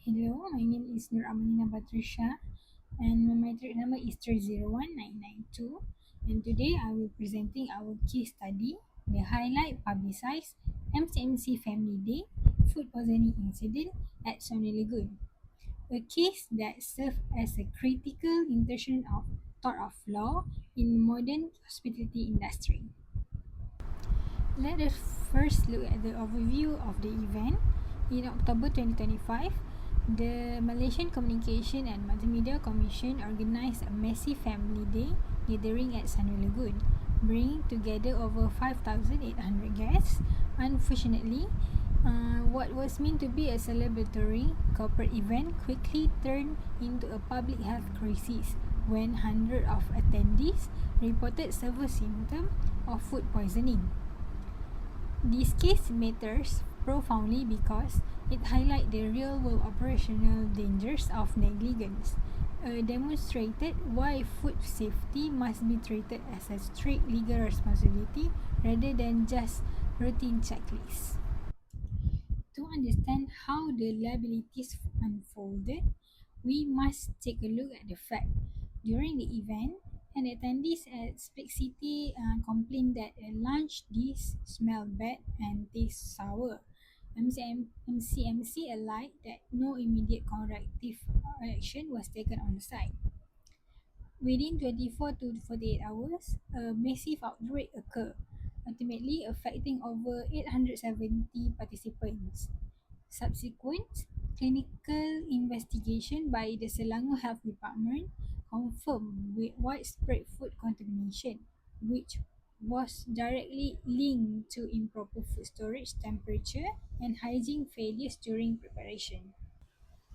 Hello, my name is Nur Amalina Batrisha and my matric number is 301992, and today I will presenting our case study, the highlight publicized MCMC Family Day food poisoning incident at Sunny Lagoon, a case that served as a critical intersection of thought of law in modern hospitality industry. Let us first look at the overview of the event. In October 2025, the Malaysian Communication and Multimedia Commission organised a massive family day gathering at Sunway Lagoon, bringing together over 5,800 guests. Unfortunately, what was meant to be a celebratory corporate event quickly turned into a public health crisis when hundreds of attendees reported severe symptoms of food poisoning. This case matters profoundly because it highlights the real-world operational dangers of negligence, demonstrated why food safety must be treated as a strict legal responsibility rather than just routine checklist. To understand how the liabilities unfolded, we must take a look at the fact. During the event, an attendee at Spec City complained that a lunch dish smelled bad and tastes sour. MCMC alleged that no immediate corrective action was taken on the site. Within 24 to 48 hours, a massive outbreak occurred, ultimately affecting over 870 participants. Subsequent clinical investigation by the Selangor Health Department confirmed widespread food contamination, which was directly linked to improper food storage temperature and hygiene failures during preparation.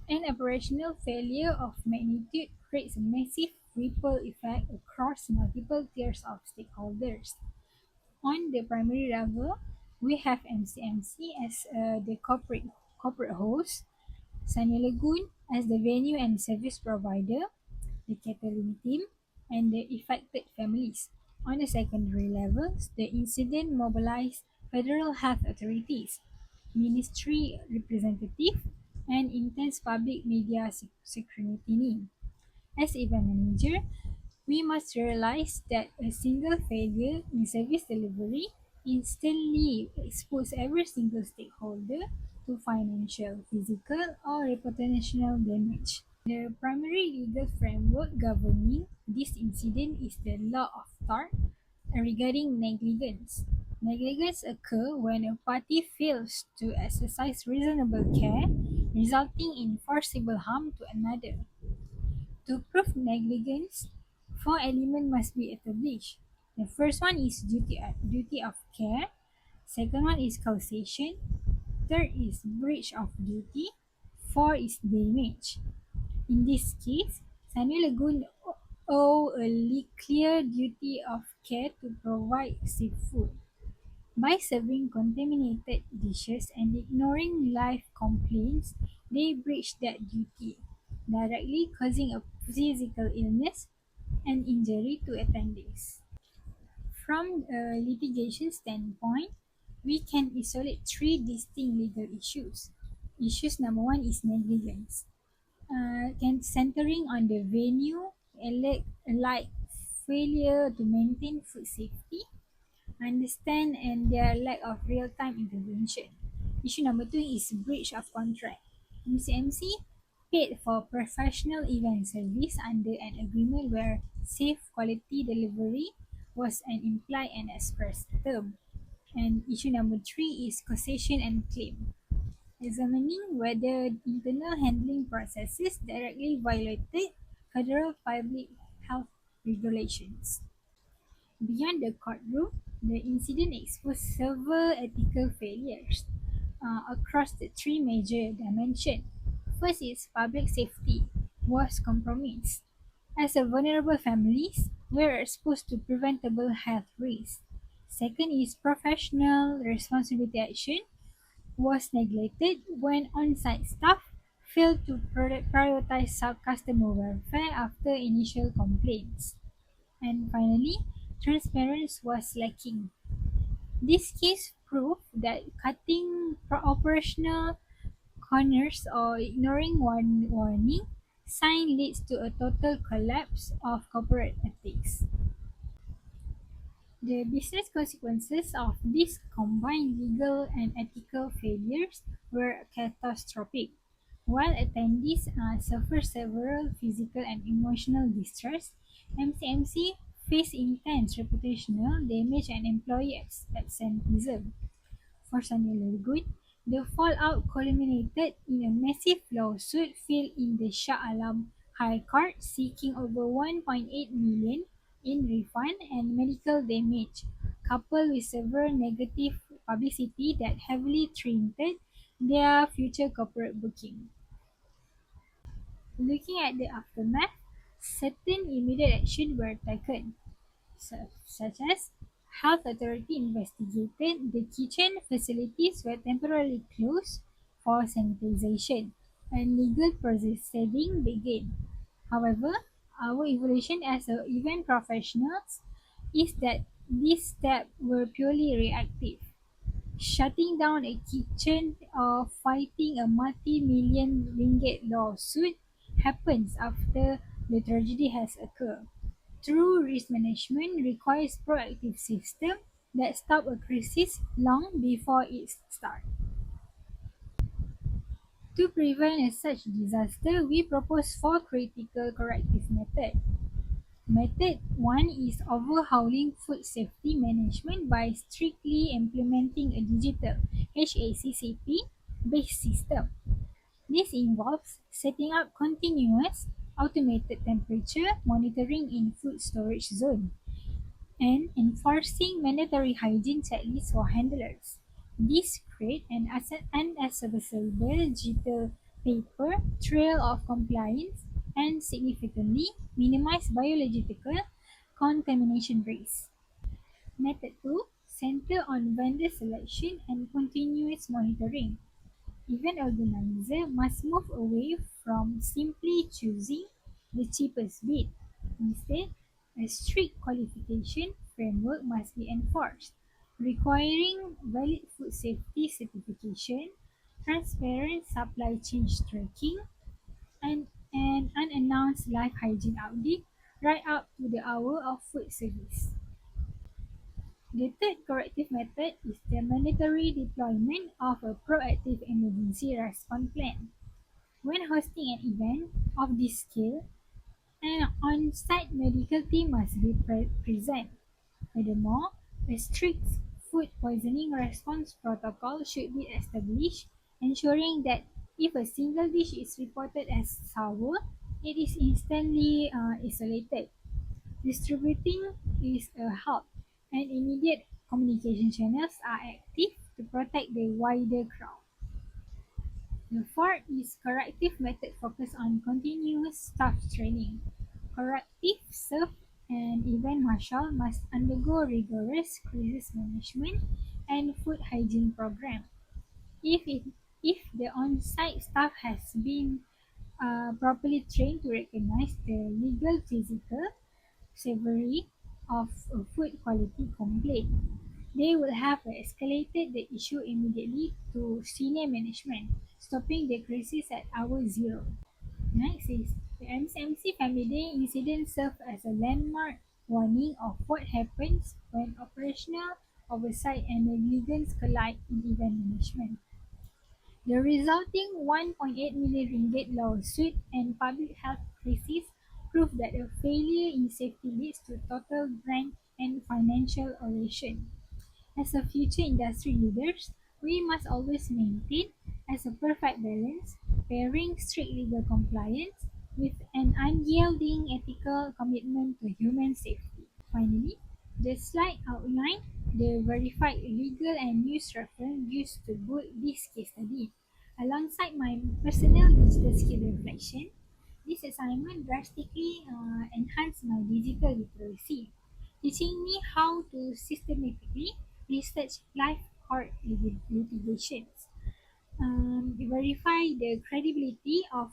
An operational failure of magnitude creates a massive ripple effect across multiple tiers of stakeholders. On the primary level, we have MCMC as the corporate host, Sunny Lagoon as the venue and service provider, the catering team, and the affected families. On the secondary levels, the incident mobilized federal health authorities, ministry representative, and intense public media scrutiny. As event manager, we must realize that a single failure in service delivery instantly exposes every single stakeholder to financial, physical, or reputational damage. The primary legal framework governing this incident is the law of tort regarding negligence. Negligence occurs when a party fails to exercise reasonable care, resulting in forcible harm to another. To prove negligence, four elements must be established. The first one is duty of care. Second one is causation. Third is breach of duty. Four is damage. In this case, Sunny Lagoon owe a clear duty of care to provide safe food. By serving contaminated dishes and ignoring live complaints, they breach that duty, directly causing a physical illness and injury to attendees. From a litigation standpoint, we can isolate three distinct legal issues. Issues number one is negligence, centering on the venue, like failure to maintain food safety, understand, and their lack of real-time intervention. Issue number two is breach of contract. MCMC paid for professional event service under an agreement where safe quality delivery was an implied and express term. And issue number three is causation and claim, examining whether internal handling processes directly violated federal public health regulations. Beyond the courtroom, the incident exposed several ethical failures across the three major dimensions. First is public safety was compromised, as a vulnerable families were exposed to preventable health risks. Second is professional responsibility action was neglected when on-site staff failed to prioritize customer welfare after initial complaints. And finally, transparency was lacking. This case proved that cutting operational corners or ignoring one warning sign leads to a total collapse of corporate ethics. The business consequences of these combined legal and ethical failures were catastrophic. While attendees suffered several physical and emotional distress, MCMC faced intense reputational damage and employee absenteeism. For Sonia Good, the fallout culminated in a massive lawsuit filed in the Shah Alam High Court seeking over 1.8 million in refund and medical damage, coupled with severe negative publicity that heavily tainted their future corporate booking. Looking at the aftermath, certain immediate actions were taken, such as health authority investigated the kitchen facilities were temporarily closed for sanitization and legal proceeding began. However, our evaluation as event professionals is that these steps were purely reactive. Shutting down a kitchen or fighting a multi-million ringgit lawsuit happens after the tragedy has occurred. True risk management requires proactive system that stop a crisis long before it starts. To prevent such disaster, we propose four critical corrective methods. Method 1 is overhauling food safety management by strictly implementing a digital HACCP based system. This involves setting up continuous automated temperature monitoring in food storage zone and enforcing mandatory hygiene checklists for handlers. This creates an unaccessible digital paper trail of compliance and significantly minimize biological contamination risk. Method 2 center on vendor selection and continuous monitoring. Event organizer must move away from simply choosing the cheapest bid. Instead, a strict qualification framework must be enforced, requiring valid food safety certification, transparent supply chain tracking, and an unannounced live hygiene audit right up to the hour of food service. The third corrective method is the mandatory deployment of a proactive emergency response plan. When hosting an event of this scale, an on-site medical team must be present. Furthermore, a strict food poisoning response protocol should be established, ensuring that if a single dish is reported as sour, it is instantly isolated. Distributing is a help, and immediate communication channels are active to protect the wider crowd. The fourth is corrective method focused on continuous staff training. Corrective staff and event marshal must undergo rigorous crisis management and food hygiene program. If it, if the on-site staff has been properly trained to recognize the legal, physical severity of a food quality complaint, they will have escalated the issue immediately to senior management, stopping the crisis at hour zero. Next is the MCMC Family Day incident served as a landmark warning of what happens when operational oversight and negligence collide in event management. The resulting 1.8 million ringgit lawsuit and public health crisis prove that a failure in safety leads to total brand and financial erosion. As a future industry leaders, we must always maintain as a perfect balance, pairing strict legal compliance with an unyielding ethical commitment to human safety. Finally, the slide outline the verified legal and news reference used to build this case study. Alongside my personal digital skill reflection, this assignment drastically enhanced my digital literacy, teaching me how to systematically research live court litigations, verify the credibility of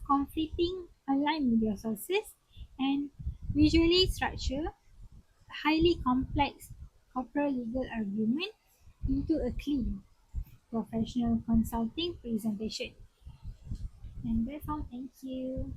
conflicting online media sources, and visually structure highly complex corporate legal argument into a clean, professional consulting presentation. And that's all. Thank you.